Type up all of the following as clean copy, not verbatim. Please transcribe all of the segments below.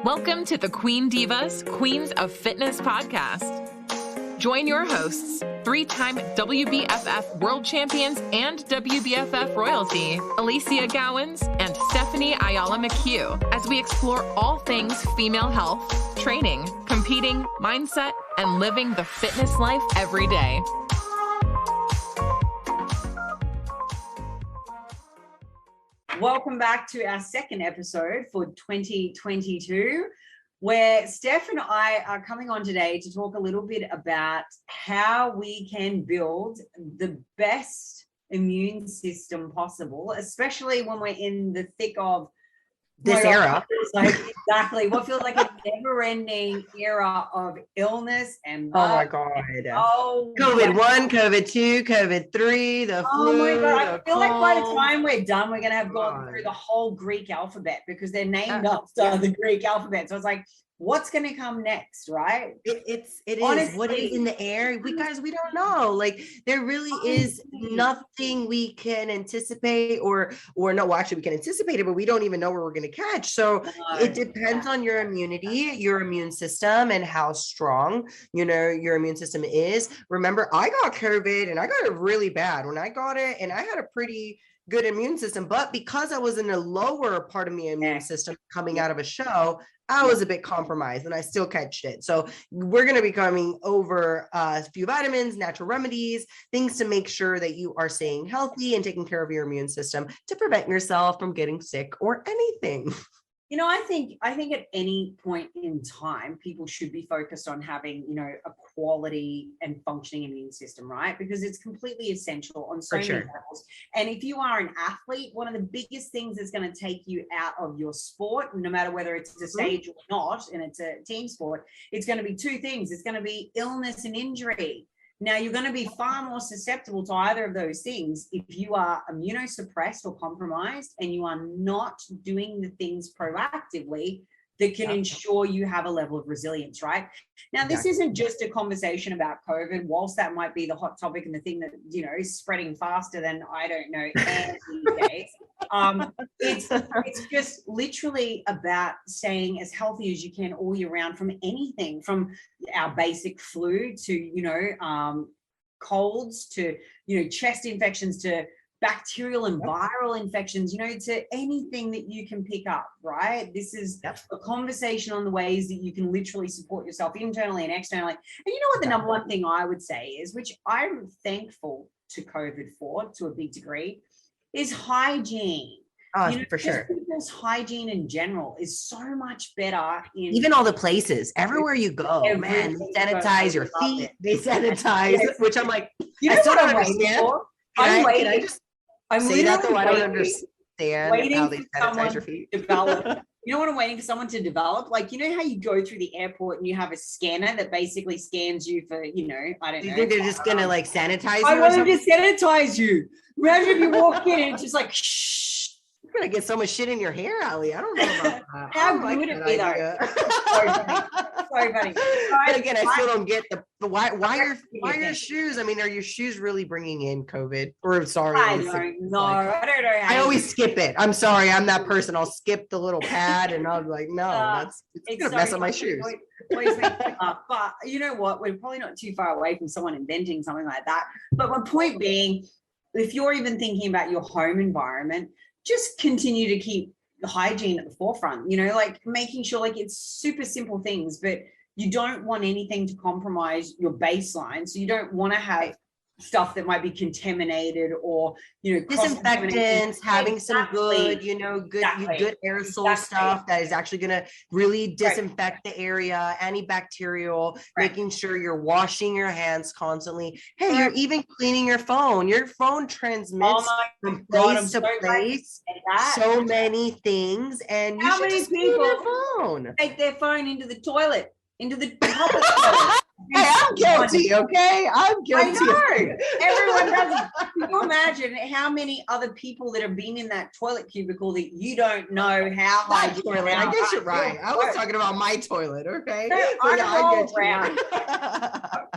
Welcome to the Queen Divas, Queens of Fitness podcast. Join your hosts, three-time WBFF world champions and WBFF royalty, Alicia Gowans and Stephanie Ayala McHugh, as we explore all things female health, training, competing, mindset, and living the fitness life every day. Welcome back to our second episode for 2022, where Steph and I are coming on today to talk a little bit about how we can build the best immune system possible, especially when we're in the thick of this era. Like exactly what feels like a never-ending era of illness and oh my god, COVID 1, COVID 2, COVID 3, the flu. Oh my god, I feel like by the time we're done, we're gonna have gone through the whole Greek alphabet because they're named after the Greek alphabet. So it's like, what's going to come next, right? It is. Honestly, what is in the air? We don't know. Like there really is nothing we can anticipate or no, well, actually we can anticipate it, but we don't even know where we're going to catch. So it depends on your immunity, your immune system, and how strong, your immune system is. Remember, I got COVID and I got it really bad when I got it, and I had a pretty good immune system, but because I was in a lower part of my immune system coming out of a show, I was a bit compromised and I still catched it. So we're going to be coming over a few vitamins, natural remedies, things to make sure that you are staying healthy and taking care of your immune system to prevent yourself from getting sick or anything. I think at any point in time, people should be focused on having, a quality and functioning immune system, right? Because it's completely essential on so many levels. And if you are an athlete, one of the biggest things that's going to take you out of your sport, no matter whether it's a stage or not, and it's a team sport, it's going to be two things. It's going to be illness and injury. Now, you're going to be far more susceptible to either of those things if you are immunosuppressed or compromised and you are not doing the things proactively that can ensure you have a level of resilience, right? Now, this isn't just a conversation about COVID, whilst that might be the hot topic and the thing that, is spreading faster than, I don't know, air these days. It's just literally about staying as healthy as you can all year round from anything, from our basic flu to, colds to, chest infections to bacterial and viral infections, to anything that you can pick up, right? This is a conversation on the ways that you can literally support yourself internally and externally. And you know what the number one thing I would say is, which I'm thankful to COVID for to a big degree, is hygiene. For sure. People's hygiene in general is so much better. Even all the places, everywhere you go, man, they sanitize your feet. They sanitize, which I'm like, I still don't understand. Can I just say that though? I don't understand how they sanitize your feet. Develop. You know what I'm waiting for someone to develop? Like, how you go through the airport and you have a scanner that basically scans you for, I don't know. You think they're just going to like sanitize you? I wanted to sanitize you. Imagine if you walk in and it's just like, shh. You're going to get so much shit in your hair, Ali. I don't know about that. How good would it be though? Sorry, buddy. But again, I still don't get the why your shoes? I mean, are your shoes really bringing in COVID? Or sorry. I don't know. I always skip it. I'm sorry. I'm that person. I'll skip the little pad and I'll be like, no, it's going to mess up my shoes. But you know what? We're probably not too far away from someone inventing something like that. But my point being, if you're even thinking about your home environment, just continue to keep the hygiene at the forefront, like making sure, like, it's super simple things, but you don't want anything to compromise your baseline. So you don't want to have stuff that might be contaminated or, disinfectants, having some good, good aerosol stuff that is actually going to really disinfect the area, antibacterial, making sure you're washing your hands constantly. Hey, you're even cleaning your phone. Your phone transmits from place to place so many things, and you should just clean your phone. Take their phone into the toilet, into the public toilet. Hey, I'm guilty, okay? I'm guilty. I know. Everyone does it. Can you imagine how many other people that have been in that toilet cubicle that you don't know how high toilet? I guess you're right. I was talking about my toilet, okay? So I roll around. You.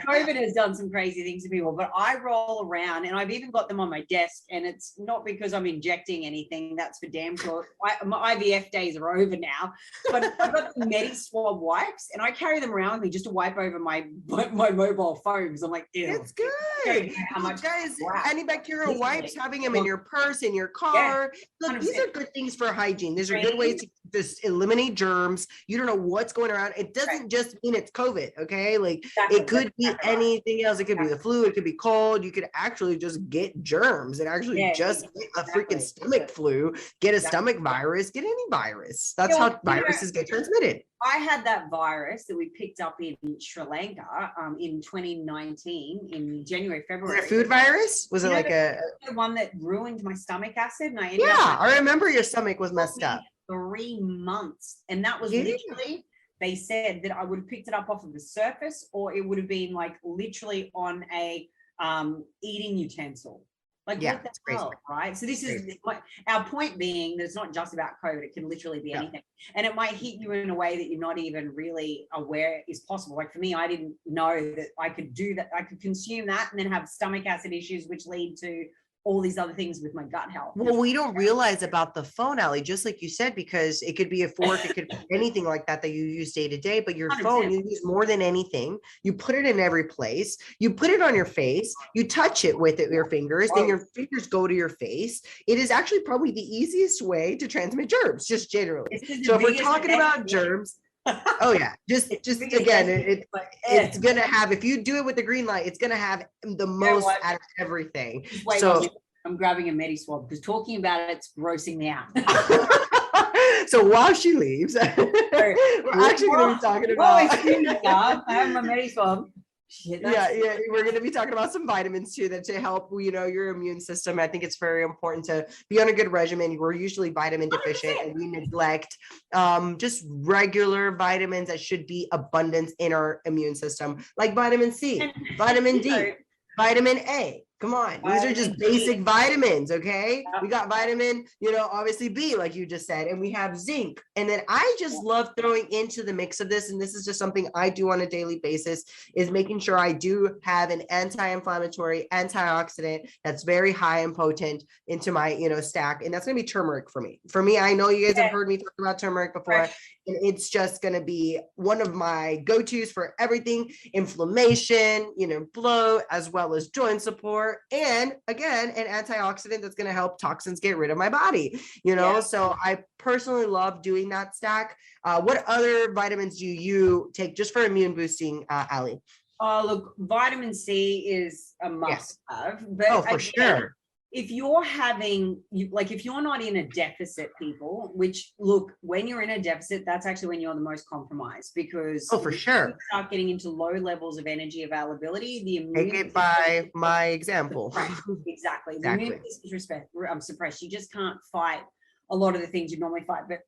COVID has done some crazy things to people, but I roll around and I've even got them on my desk, and it's not because I'm injecting anything. That's for damn sure. My IVF days are over now, but I've got the Medi-Swab wipes and I carry them around with me just to wipe over my mobile phone, because I'm like, ew. It's good. How much, guys, antibacterial wipes, having them in your purse, in your car. Look, 100%. These are good things for hygiene. These are good ways to just eliminate germs. You don't know what's going around. It doesn't just mean it's COVID, okay? Like it could be anything else. It could be the flu. It could be cold. You could actually just get germs and actually just get a freaking stomach flu, get a stomach virus, get any virus. That's how viruses get transmitted. I had that virus that we picked up in Sri Lanka in 2019 in January, February. Was it a food virus? Was it like the one that ruined my stomach acid? And I remember your stomach was messed up. 3 months, and that was literally. They said that I would have picked it up off of the surface, or it would have been like literally on a eating utensil. Like what the hell, right? So this is our point being that it's not just about COVID. It can literally be anything. And it might hit you in a way that you're not even really aware is possible. Like for me, I didn't know that I could do that. I could consume that and then have stomach acid issues, which lead to all these other things with my gut health. Well, we don't realize about the phone, Allie, just like you said, because it could be a fork, it could be anything like that you use day to day, but your 100%. Phone, you use more than anything. You put it in every place. You put it on your face. You touch it with your fingers. Then your fingers go to your face. It is actually probably the easiest way to transmit germs, just generally. So if we're talking about germs, just again, it's gonna have, if you do it with the green light, it's gonna have the most out of everything. So I'm grabbing a Medi-Swab because talking about it's grossing me out. So while she leaves, we're actually going to be talking about. I have my Medi-Swab. We're going to be talking about some vitamins too, that to help your immune system. I think it's very important to be on a good regimen. We're usually vitamin deficient 100%. And we neglect just regular vitamins that should be abundance in our immune system, like vitamin C, vitamin D, vitamin A. Come on, these are just basic vitamins, okay? We got vitamin, obviously B, like you just said, and we have zinc. And then I just love throwing into the mix of this, and this is just something I do on a daily basis, is making sure I do have an anti-inflammatory, antioxidant that's very high and potent into my, stack, and that's gonna be turmeric for me. For me, I know you guys have heard me talk about turmeric before, and it's just gonna be one of my go-tos for everything, inflammation, bloat, as well as joint support. And again, an antioxidant that's going to help toxins get rid of my body, so I personally love doing that stack. What other vitamins do you take just for immune boosting, Allie? Look, vitamin C is a must have, but for sure. If you're if you're not in a deficit, people, which look, when you're in a deficit, that's actually when you're the most compromised, because for sure, you start getting into low levels of energy availability. The immune take it by my example. Right, exactly. The immune system is suppressed. You just can't fight a lot of the things you normally fight. But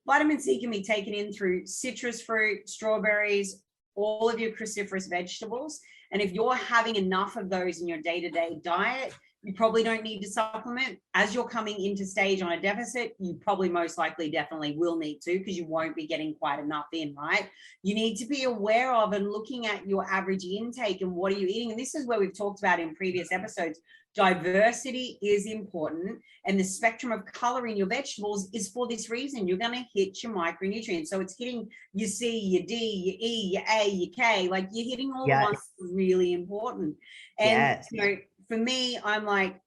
vitamin C can be taken in through citrus fruit, strawberries, all of your cruciferous vegetables. And if you're having enough of those in your day-to-day diet, you probably don't need to supplement. As you're coming into stage on a deficit, you probably most likely definitely will need to, because you won't be getting quite enough in, right? You need to be aware of and looking at your average intake and what are you eating. And this is where we've talked about in previous episodes. Diversity is important, and the spectrum of color in your vegetables is for this reason. You're going to hit your micronutrients. So it's hitting your C, your D, your E, your A, your K, like you're hitting all the ones really important. And for me, I'm like,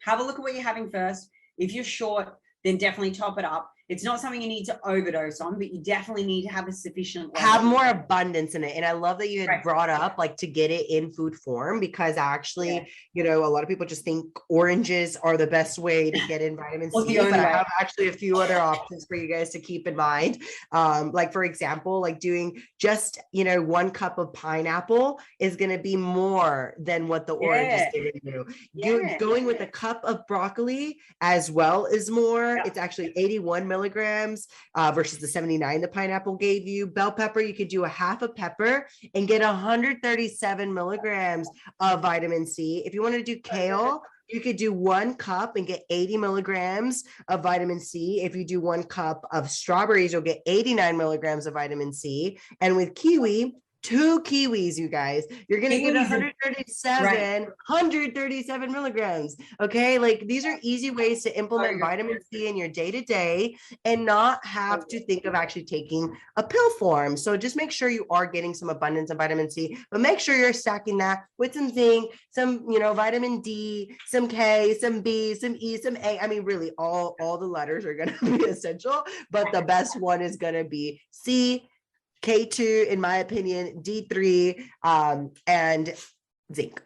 have a look at what you're having first. If you're short, then definitely top it up. It's not something you need to overdose on, but you definitely need to have a sufficient level. Have more abundance in it. And I love that you had brought up like to get it in food form, because actually, a lot of people just think oranges are the best way to get in vitamin C, but I have actually a few other options for you guys to keep in mind. Like for example, like doing just, 1 cup of pineapple is going to be more than what the orange is giving you. Going with a cup of broccoli as well is more. It's actually 81 milligrams versus the 79 the pineapple gave you. Bell pepper, you could do a half a pepper and get 137 milligrams of vitamin C. If you want to do kale, you could do 1 cup and get 80 milligrams of vitamin C. If you do 1 cup of strawberries, you'll get 89 milligrams of vitamin C. And with kiwi, 2 kiwis, you guys, you're going to get 137 milligrams. Okay. Like these are easy ways to implement vitamin C in your day-to-day and not have to think of actually taking a pill form. So just make sure you are getting some abundance of vitamin C, but make sure you're stacking that with some zinc, some, vitamin D, some K, some B, some E, some A. I mean, really all the letters are going to be essential, but the best one is going to be C, K2, in my opinion, D3, and zinc.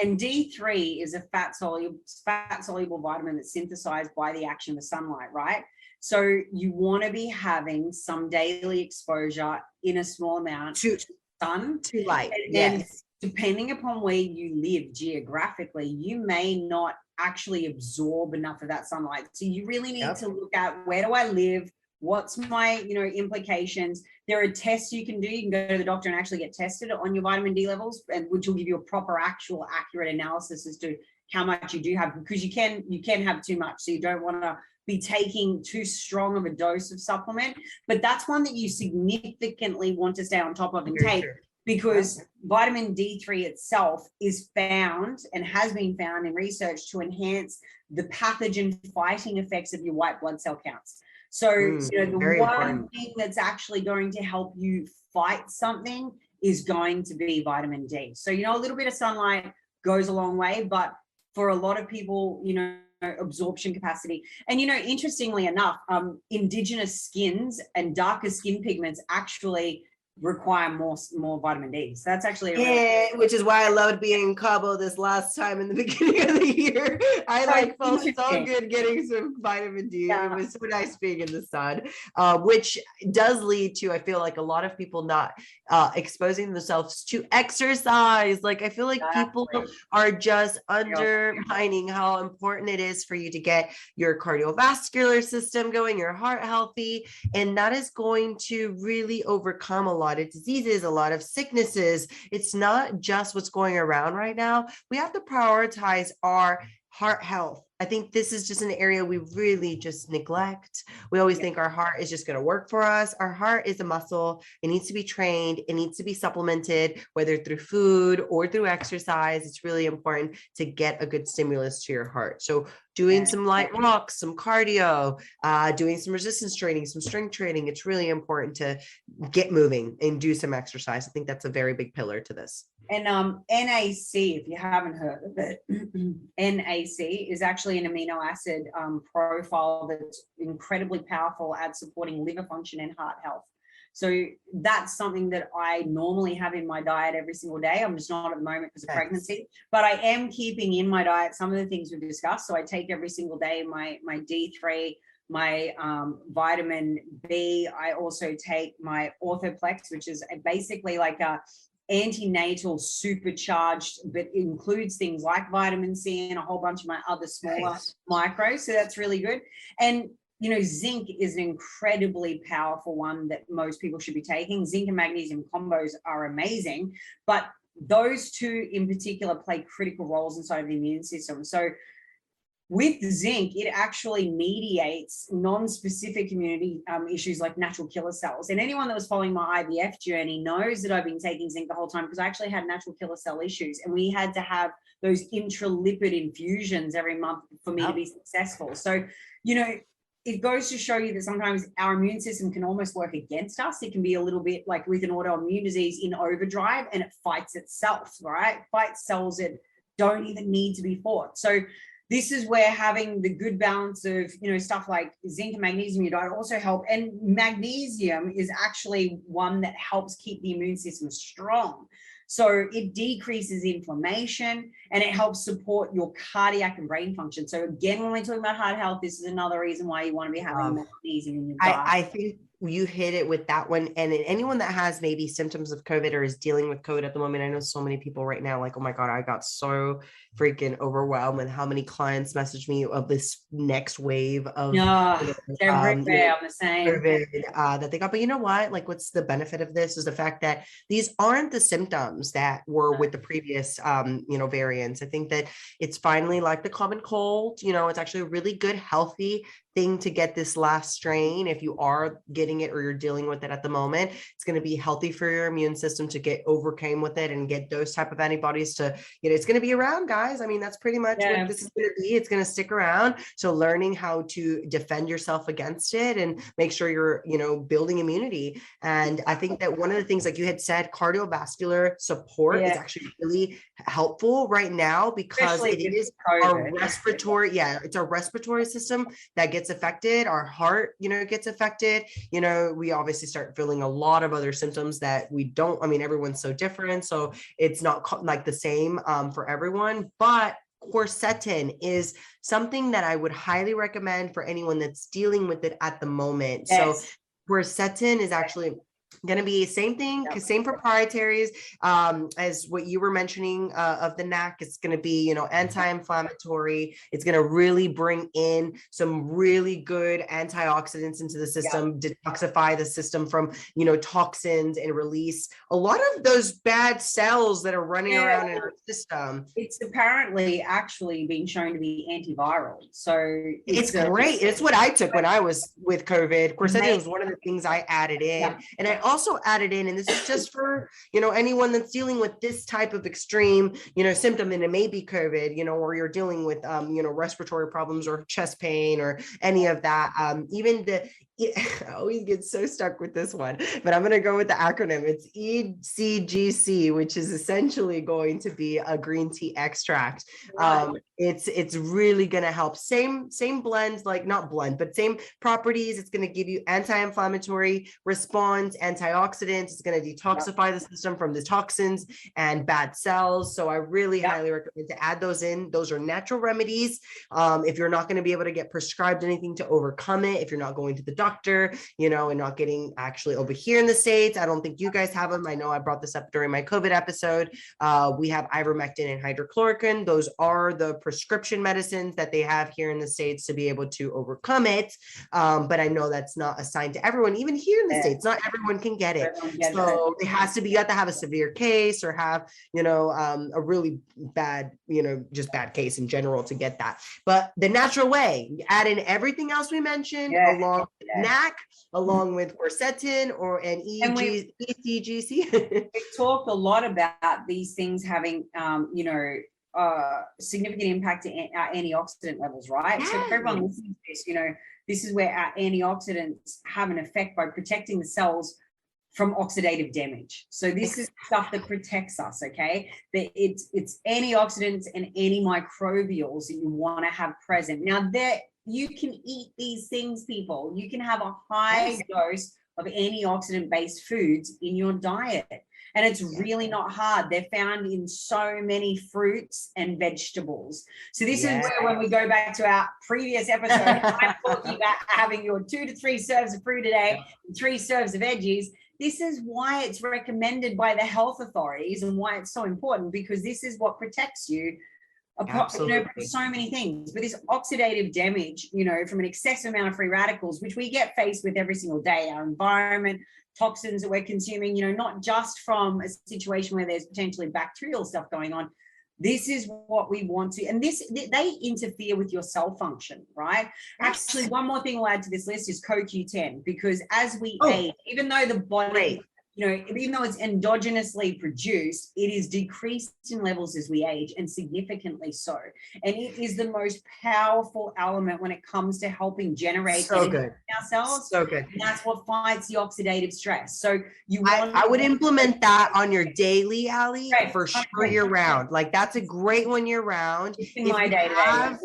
And D3 is a fat soluble vitamin that's synthesized by the action of the sunlight, right? So you want to be having some daily exposure in a small amount to sun, to light. And depending upon where you live geographically, you may not actually absorb enough of that sunlight. So you really need to look at, where do I live? What's my, implications? There are tests you can do. You can go to the doctor and actually get tested on your vitamin D levels, and which will give you a proper, actual, accurate analysis as to how much you do have, because you can have too much. So you don't want to be taking too strong of a dose of supplement, but that's one that you significantly want to stay on top of and take. Because vitamin D3 itself is found and has been found in research to enhance the pathogen fighting effects of your white blood cell counts. So, the one thing that's actually going to help you fight something is going to be vitamin D. So, a little bit of sunlight goes a long way, but for a lot of people, absorption capacity. And, interestingly enough, indigenous skins and darker skin pigments actually require more vitamin D. So that's actually which is why I loved being in Cabo this last time in the beginning of the year. I felt so good getting some vitamin D. It was so nice being in the sun, which does lead to, I feel like, a lot of people not exposing themselves to exercise. Like I feel like people are just undermining how important it is for you to get your cardiovascular system going, your heart healthy, and that is going to really overcome a lot of diseases, a lot of sicknesses. It's not just what's going around right now. We have to prioritize our heart health. I think this is just an area we really just neglect. We always think our heart is just going to work for us. Our heart is a muscle. It needs to be trained. It needs to be supplemented, whether through food or through exercise. It's really important to get a good stimulus to your heart. So doing some light walks, some cardio, doing some resistance training, some strength training. It's really important to get moving and do some exercise. I think that's a very big pillar to this. And NAC, if you haven't heard of it, NAC is actually an amino acid profile that's incredibly powerful at supporting liver function and heart health. So that's something that I normally have in my diet every single day. I'm just not at the moment because of pregnancy, but I am keeping in my diet some of the things we've discussed. So I take every single day my D3, my vitamin B. I also take my Orthoplex, which is basically like a antenatal supercharged, but includes things like vitamin C and a whole bunch of my other smaller micros. So that's really good. And zinc is an incredibly powerful one that most people should be taking. Zinc and magnesium combos are amazing, but those two in particular play critical roles inside of the immune system. So with zinc, it actually mediates non-specific immunity issues like natural killer cells. And anyone that was following my IVF journey knows that I've been taking zinc the whole time because I actually had natural killer cell issues. And we had to have those intralipid infusions every month for me to be successful. So, it goes to show you that sometimes our immune system can almost work against us. It can be a little bit like with an autoimmune disease in overdrive, and it fights itself, right? Fights cells that don't even need to be fought. So this is where having the good balance of, stuff like zinc and magnesium in your diet also help. And magnesium is actually one that helps keep the immune system strong. So it decreases inflammation and it helps support your cardiac and brain function. So again, when we're talking about heart health, this is another reason why you want to be having magnesium in your diet. I think you hit it with that one. And anyone that has maybe symptoms of COVID or is dealing with COVID at the moment, I know so many people right now, like, oh my God, I got so freaking overwhelmed with how many clients messaged me of this next wave of everywhere on the same COVID that they got. But you know what? Like, what's the benefit of this is the fact that these aren't the symptoms that were with the previous, variants. I think that it's finally like the common cold. It's actually a really good, healthy thing to get this last strain. If you are getting it or you're dealing with it at the moment, it's going to be healthy for your immune system to get overcame with it and get those type of antibodies to, it's going to be around, guys. I mean, that's pretty much what this is going to be. It's going to stick around. So learning how to defend yourself against it and make sure you're, building immunity. And I think that one of the things, like you had said, cardiovascular support is actually really helpful right now, because especially it is our respiratory, it's our respiratory system that gets affected. Our heart, gets affected. We obviously start feeling a lot of other symptoms that we don't, everyone's so different. So it's not like the same for everyone, but quercetin is something that I would highly recommend for anyone that's dealing with it at the moment. So quercetin is actually going to be same thing, same proprietaries as what you were mentioning of the NAC. It's going to be, anti-inflammatory. It's going to really bring in some really good antioxidants into the system, detoxify the system from, toxins, and release a lot of those bad cells that are running around in our system. It's apparently actually been shown to be antiviral. So it's great. It's what I took when I was with COVID. Quercetin was one of the things I added in. And I also added in, and this is just for, anyone that's dealing with this type of extreme, symptom, and it may be COVID, or you're dealing with, respiratory problems or chest pain or any of that. I always get so stuck with this one, but I'm going to go with the acronym. It's ECGC, which is essentially going to be a green tea extract. It's really going to help. Same blends, like not blend, but same properties. It's going to give you anti-inflammatory response, antioxidants. It's going to detoxify the system from the toxins and bad cells. So I really highly recommend to add those in. Those are natural remedies. If you're not going to be able to get prescribed anything to overcome it, if you're not going to the doctor, and not getting actually over here in the States, I don't think you guys have them. I know I brought this up during my COVID episode. We have ivermectin and hydrochloroquine. Those are the prescription medicines that they have here in the States to be able to overcome it. But I know that's not assigned to everyone, even here in the States. Not everyone can get it. So it has to be, you have to have a severe case or have, a really bad, just bad case in general to get that. But the natural way, add in everything else we mentioned along with NAC, along with quercetin ECGC. We talked a lot about these things having, significant impact to our antioxidant levels, right? So for everyone listening to this, this is where our antioxidants have an effect by protecting the cells from oxidative damage. So this is stuff that protects us, okay? That it's antioxidants and antimicrobials that you want to have present. Now, you can eat these things, people. You can have a high dose of antioxidant-based foods in your diet. And it's really not hard. They're found in so many fruits and vegetables. So this is where, when we go back to our previous episode, I'm talking about having your 2 to 3 serves of fruit a day, and 3 serves of veggies. This is why it's recommended by the health authorities and why it's so important, because this is what protects you from so many things. But this oxidative damage, from an excessive amount of free radicals, which we get faced with every single day, our environment, toxins that we're consuming, not just from a situation where there's potentially bacterial stuff going on. This is what we want to, and they interfere with your cell function, right? Actually, one more thing we'll add to this list is CoQ10, because as we age, even though the body, even though it's endogenously produced, it is decreased in levels as we age, and significantly so. And it is the most powerful element when it comes to helping generate energy in our cells. So good. And that's what fights the oxidative stress. So I would implement that on your daily, Ali, for sure, year round. Like, that's a great one year round. In my day-to-day,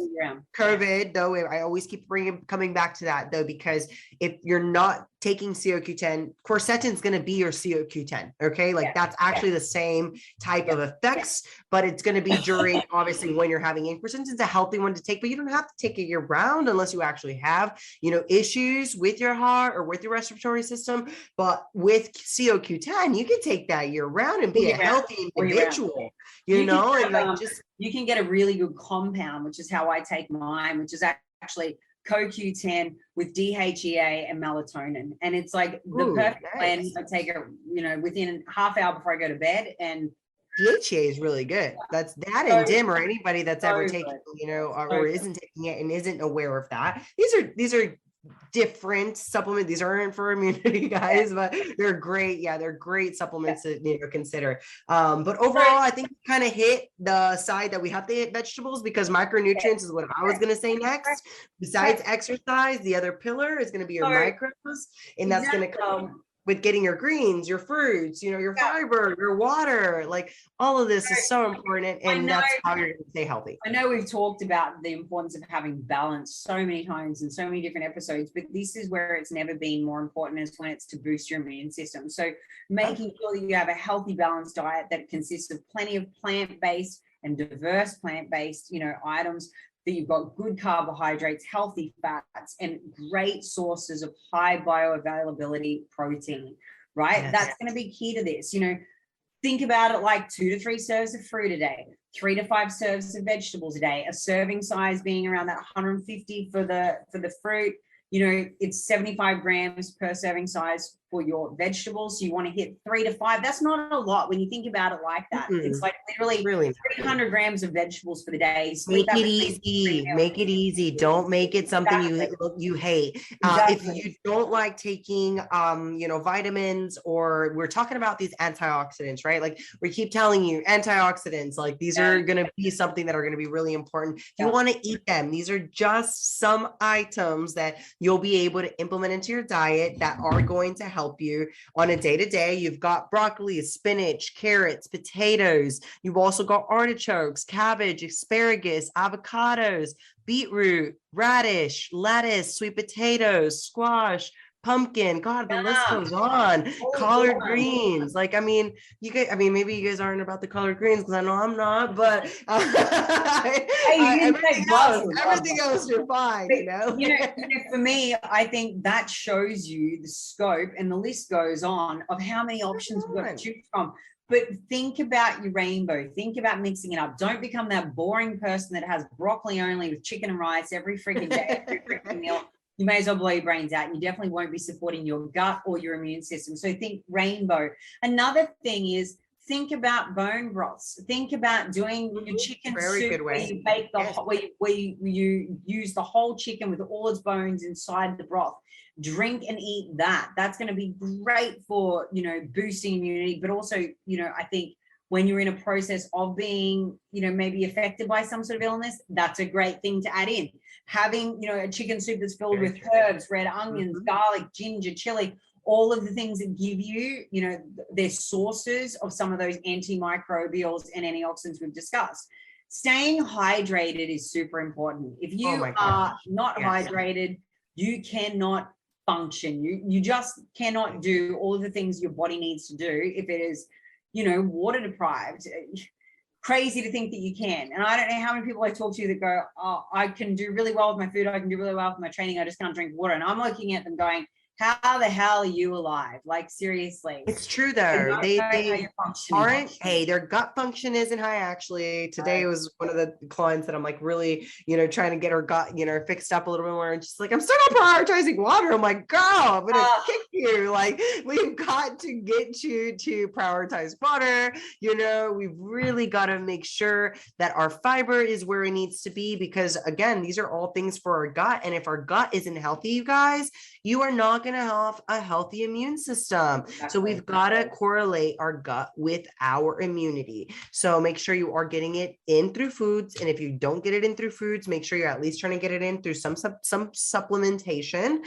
COVID, though, I always keep coming back to that, though, because if you're not taking CoQ10, quercetin is going to be your CoQ10. Okay. Like that's actually the same type of effects, but it's going to be during, obviously, when you're having it. Quercetin is a healthy one to take, but you don't have to take it year round unless you actually have, issues with your heart or with your respiratory system. But with CoQ10, you can take that year round and be a healthy individual, you can get a really good compound, which is how I take mine, which is actually CoQ10 with DHEA and melatonin. And it's like the perfect blend. I take it, within half hour before I go to bed. And DHEA is really good. That's that and DIM, or anybody that's ever taken, or isn't taking it and isn't aware of that. These are different supplements. These aren't for immunity, guys, but they're great. Yeah, they're great supplements to consider. But overall, I think we kind of hit the side that we have to hit vegetables, because micronutrients is what I was going to say next. Besides exercise, the other pillar is going to be your micros, and that's going to come with getting your greens, your fruits, your fiber, your water. Like all of this is so important, and that's how you're going to stay healthy. I know we've talked about the importance of having balance so many times in so many different episodes, but this is where it's never been more important, is when it's to boost your immune system. So making sure that you have a healthy, balanced diet that consists of plenty of plant-based and diverse plant-based, items, that you've got good carbohydrates, healthy fats, and great sources of high bioavailability protein, right? Yes. That's going to be key to this. Think about it like 2 to 3 serves of fruit a day, 3 to 5 serves of vegetables a day, a serving size being around that 150 for the fruit. It's 75 grams per serving size for your vegetables. So you want to hit 3 to 5. That's not a lot when you think about it like that. Mm-hmm. It's like literally 300 grams of vegetables for the day. Make it easy. Make it easy. Don't make it something you hate. If you don't like taking, vitamins, or we're talking about these antioxidants, right? Like we keep telling you antioxidants, like these are going to be something that are going to be really important. If you want to eat them, these are just some items that you'll be able to implement into your diet that are going to help you on a day-to-day. You've got broccoli, spinach, carrots, potatoes. You've also got artichokes, cabbage, asparagus, avocados, beetroot, radish, lettuce, sweet potatoes, squash, pumpkin. God, the list goes on. Collard greens. Like, maybe you guys aren't about the collard greens, because I know I'm not, but everything else you're fine, For me, I think that shows you the scope, and the list goes on of how many options we've got to choose from. But think about your rainbow. Think about mixing it up. Don't become that boring person that has broccoli only with chicken and rice every freaking day, every freaking meal. You may as well blow your brains out. You definitely won't be supporting your gut or your immune system. So think rainbow. Another thing is, think about bone broths. Think about doing your chicken soup where you bake where you use the whole chicken with all its bones inside the broth. Drink and eat that. That's going to be great for, boosting immunity, but also, I think when you're in a process of being, maybe affected by some sort of illness, that's a great thing to add in. Having, a chicken soup that's filled with herbs, red onions, garlic, ginger, chili, all of the things that give you, they're sources of some of those antimicrobials and antioxidants we've discussed. Staying hydrated is super important. If you are not hydrated, you cannot function. You just cannot do all of the things your body needs to do if it is, water deprived. Crazy to think that you can. And I don't know how many people I talk to that go, oh, I can do really well with my food, I can do really well with my training, I just can't drink water. And I'm looking at them going, how the hell are you alive? Like, seriously. It's true though. They aren't, hey, their gut function isn't high. Actually, today was one of the clients that I'm like really, trying to get her gut, fixed up a little bit more. And she's like, I'm still not prioritizing water. I'm like, girl, I'm going to kick you. Like, we've got to get you to prioritize water. We've really got to make sure that our fiber is where it needs to be, because again, these are all things for our gut. And if our gut isn't healthy, you guys, you are not going to have a healthy immune system. So we've got to correlate our gut with our immunity. So make sure you are getting it in through foods. And if you don't get it in through foods, make sure you're at least trying to get it in through some supplementation.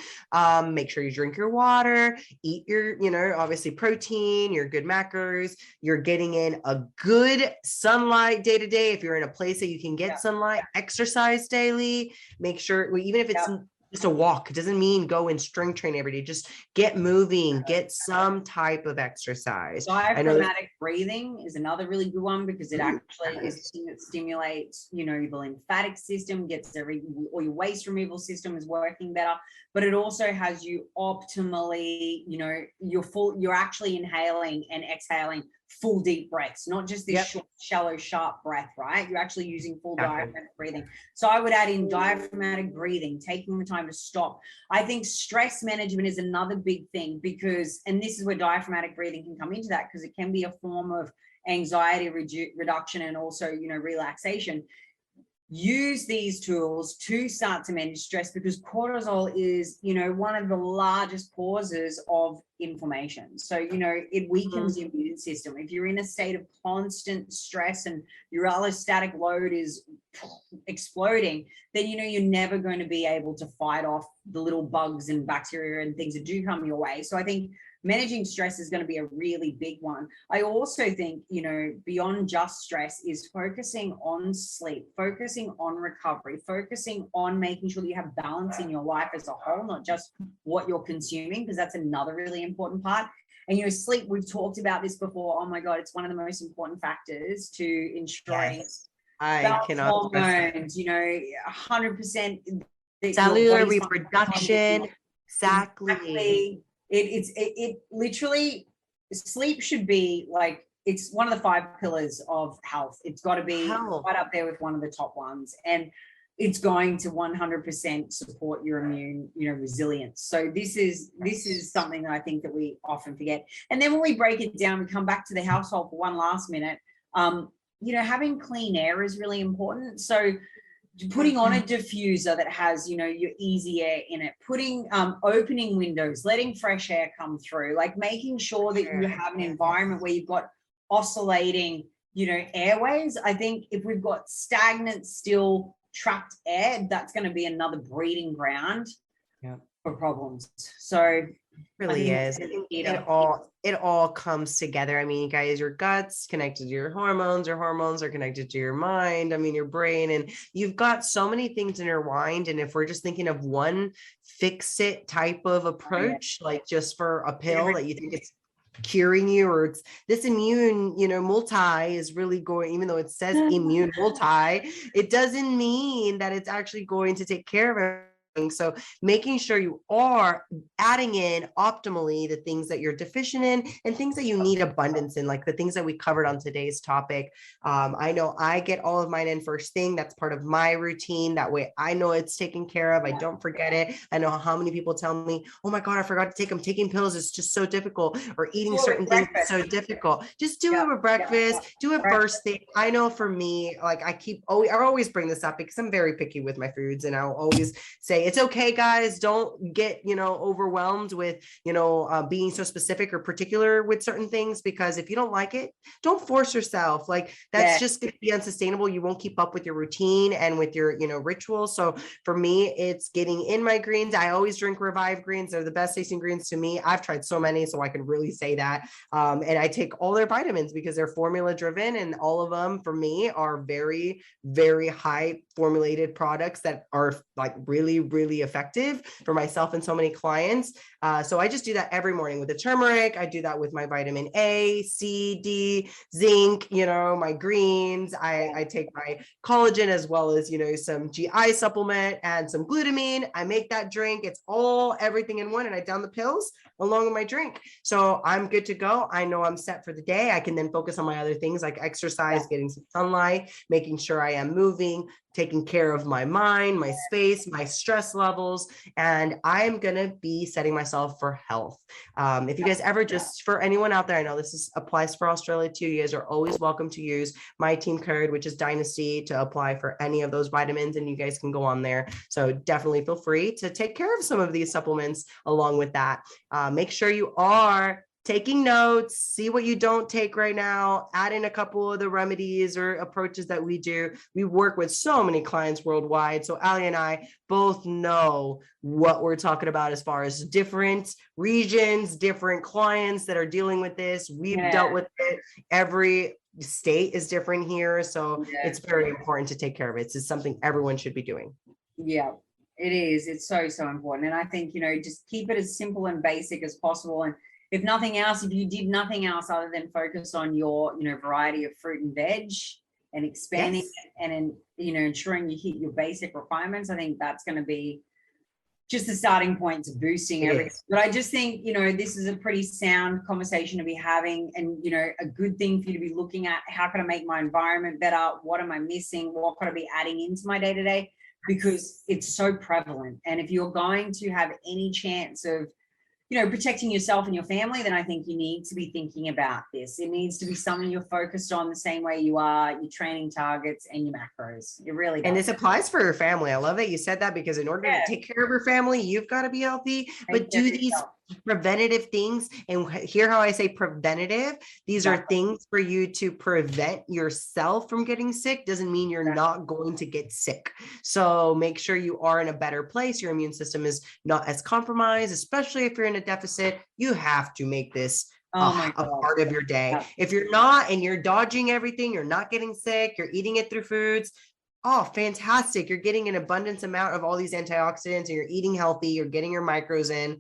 Make sure you drink your water, eat your, obviously protein, your good macros. You're getting in a good sunlight day to day. If you're in a place that you can get sunlight, exercise daily, make sure, even if it's just a walk. It doesn't mean go and strength train every day. Just get moving, get some type of exercise. Diaphragmatic breathing is another really good one because it actually stimulates, you know, the lymphatic system, gets or your waste removal system is working better, but it also has you optimally, you know, you're actually inhaling and exhaling full deep breaths, not just this short, shallow, sharp breath, right? You're actually using full diaphragmatic breathing. So I would add in diaphragmatic breathing, taking the time to stop. I think stress management is another big thing because, and this is where diaphragmatic breathing can come into that, because it can be a form of anxiety reduction and also, you know, relaxation. Use these tools to start to manage stress, because cortisol is, you know, one of the largest causes of inflammation. So, you know, it weakens the immune system. If you're in a state of constant stress and your allostatic load is exploding, then, you know, you're never going to be able to fight off the little bugs and bacteria and things that do come your way. So I think managing stress is going to be a really big one. I also think, you know, beyond just stress is focusing on sleep, focusing on recovery, focusing on making sure that you have balance in your life as a whole, not just what you're consuming, because that's another really important part. And, you know, sleep, we've talked about this before. Oh my God, it's one of the most important factors to ensuring hormones, you know, 100% cellular reproduction. Exactly. It literally, sleep should be like, it's one of the 5 pillars of health. It's got to be right up there with one of the top ones, and it's going to 100% support your immune, you know, resilience. So this is something that I think that we often forget. And then when we break it down, we come back to the household for one last minute. You know, having clean air is really important. So putting on a diffuser that has, you know, your easy air in it, putting opening windows, letting fresh air come through, like making sure that you have an environment where you've got oscillating, you know, airways. I think if we've got stagnant, still trapped air, that's going to be another breeding ground for problems. So really is. It all comes together. I mean, you guys, your gut's connected to your hormones are connected to your mind. I mean, your brain, and you've got so many things intertwined. And if we're just thinking of one fix it type of approach, like just for a pill that you think it's curing you, or it's this immune, you know, multi is really going, even though it says immune multi, it doesn't mean that it's actually going to take care of it. So making sure you are adding in optimally the things that you're deficient in and things that you need abundance in, like the things that we covered on today's topic. I know I get all of mine in first thing. That's part of my routine. That way I know it's taken care of. I don't forget it. I know how many people tell me, oh my God, I forgot to take them. Taking pills is just so difficult, or eating certain things is so difficult. Just do it with breakfast, do it first thing. I know for me, like I always bring this up because I'm very picky with my foods, and I'll always say, it's okay, guys, don't get, you know, overwhelmed with, you know, being so specific or particular with certain things, because if you don't like it, don't force yourself. Like that's just going to be unsustainable. You won't keep up with your routine and with your, you know, rituals. So for me, it's getting in my greens. I always drink Revive greens. They're the best tasting greens to me. I've tried so many, so I can really say that. And I take all their vitamins because they're formula driven, and all of them for me are very, very high formulated products that are like really, really effective for myself and so many clients. So I just do that every morning with the turmeric. I do that with my vitamin A, C, D, zinc, you know, my greens. I take my collagen as well as, you know, some GI supplement and some glutamine. I make that drink. It's all everything in one, and I down the pills along with my drink. So I'm good to go. I know I'm set for the day. I can then focus on my other things like exercise, getting some sunlight, making sure I am moving, taking care of my mind, my space, my stress levels, and I'm going to be setting myself for health. If you guys ever, just for anyone out there, I know this applies for Australia too. You guys are always welcome to use my team code, which is Dynasty, to apply for any of those vitamins, and you guys can go on there. So definitely feel free to take care of some of these supplements along with that. Make sure you are taking notes, see what you don't take right now, add in a couple of the remedies or approaches that we do. We work with so many clients worldwide. So Ali and I both know what we're talking about as far as different regions, different clients that are dealing with this. We've dealt with it. Every state is different here. So it's very important to take care of it. It's something everyone should be doing. Yeah. It is. It's so, so important. And I think, just keep it as simple and basic as possible. And if nothing else, if you did nothing else other than focus on your, variety of fruit and veg and expanding and ensuring you hit your basic requirements, I think that's going to be just the starting point to boosting everything. But I just think, this is a pretty sound conversation to be having, and, a good thing for you to be looking at. How can I make my environment better? What am I missing? What could I be adding into my day-to-day? Because it's so prevalent. And if you're going to have any chance of, protecting yourself and your family, then I think you need to be thinking about this. It needs to be something you're focused on the same way you are your training targets and your macros. It really does. And this applies for your family. I love that you said that, because in order to take care of your family, you've got to be healthy, but do these preventative things. And hear how I say preventative. These are things for you to prevent yourself from getting sick. Doesn't mean you're not going to get sick. So make sure you are in a better place. Your immune system is not as compromised, especially if you're in a deficit. You have to make this a part of your day. If you're not, and you're dodging everything, you're not getting sick, you're eating it through foods. Oh, fantastic. You're getting an abundance amount of all these antioxidants, and you're eating healthy, you're getting your micros in,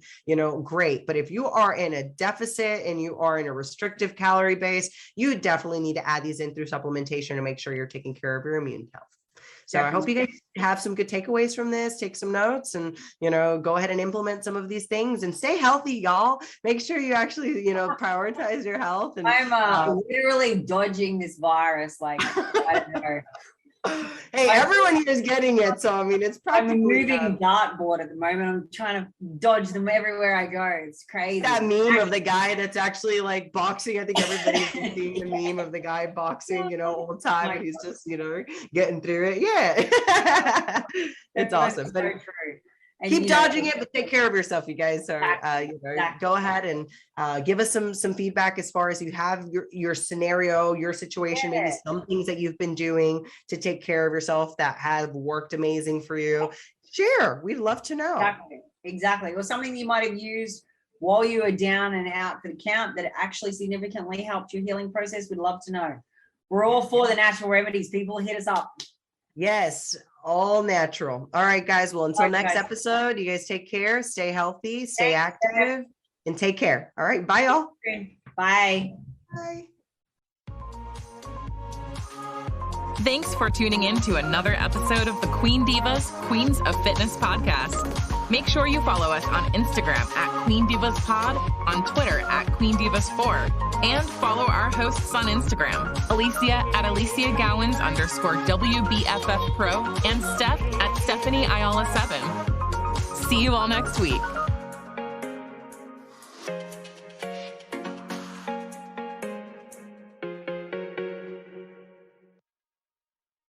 great. But if you are in a deficit and you are in a restrictive calorie base, you definitely need to add these in through supplementation to make sure you're taking care of your immune health. So I hope you guys have some good takeaways from this, take some notes, and, go ahead and implement some of these things and stay healthy, y'all. Make sure you actually, prioritize your health. And I'm literally dodging this virus. Like, I don't know. Hey, everyone here is getting it. So, it's practically I'm a moving dartboard at the moment. I'm trying to dodge them everywhere I go. It's crazy. That meme of the guy that's actually like boxing. I think everybody's been seeing the meme of the guy boxing, all the time. And he's just, getting through it. Yeah. It's awesome. So true. And, keep dodging it, but take care of yourself, you guys. So, go ahead and give us some feedback as far as you have your scenario, your situation, maybe some things that you've been doing to take care of yourself that have worked amazing for you. Share. We'd love to know. Exactly. Or something you might have used while you were down and out for the count that actually significantly helped your healing process. We'd love to know. We're all for the natural remedies. People, hit us up. Yes. All natural. All right, guys. Well, until next episode, you guys take care, stay healthy, stay active, and take care. All right. Bye, y'all. Bye. Bye. Thanks for tuning in to another episode of the Queen Divas, Queens of Fitness podcast. Make sure you follow us on Instagram at Queen Divas Pod, on Twitter at Queen Divas 4, and follow our hosts on Instagram, Alicia at Alicia Gowans _WBFF Pro, and Steph at Stephanie Ayala 7. See you all next week.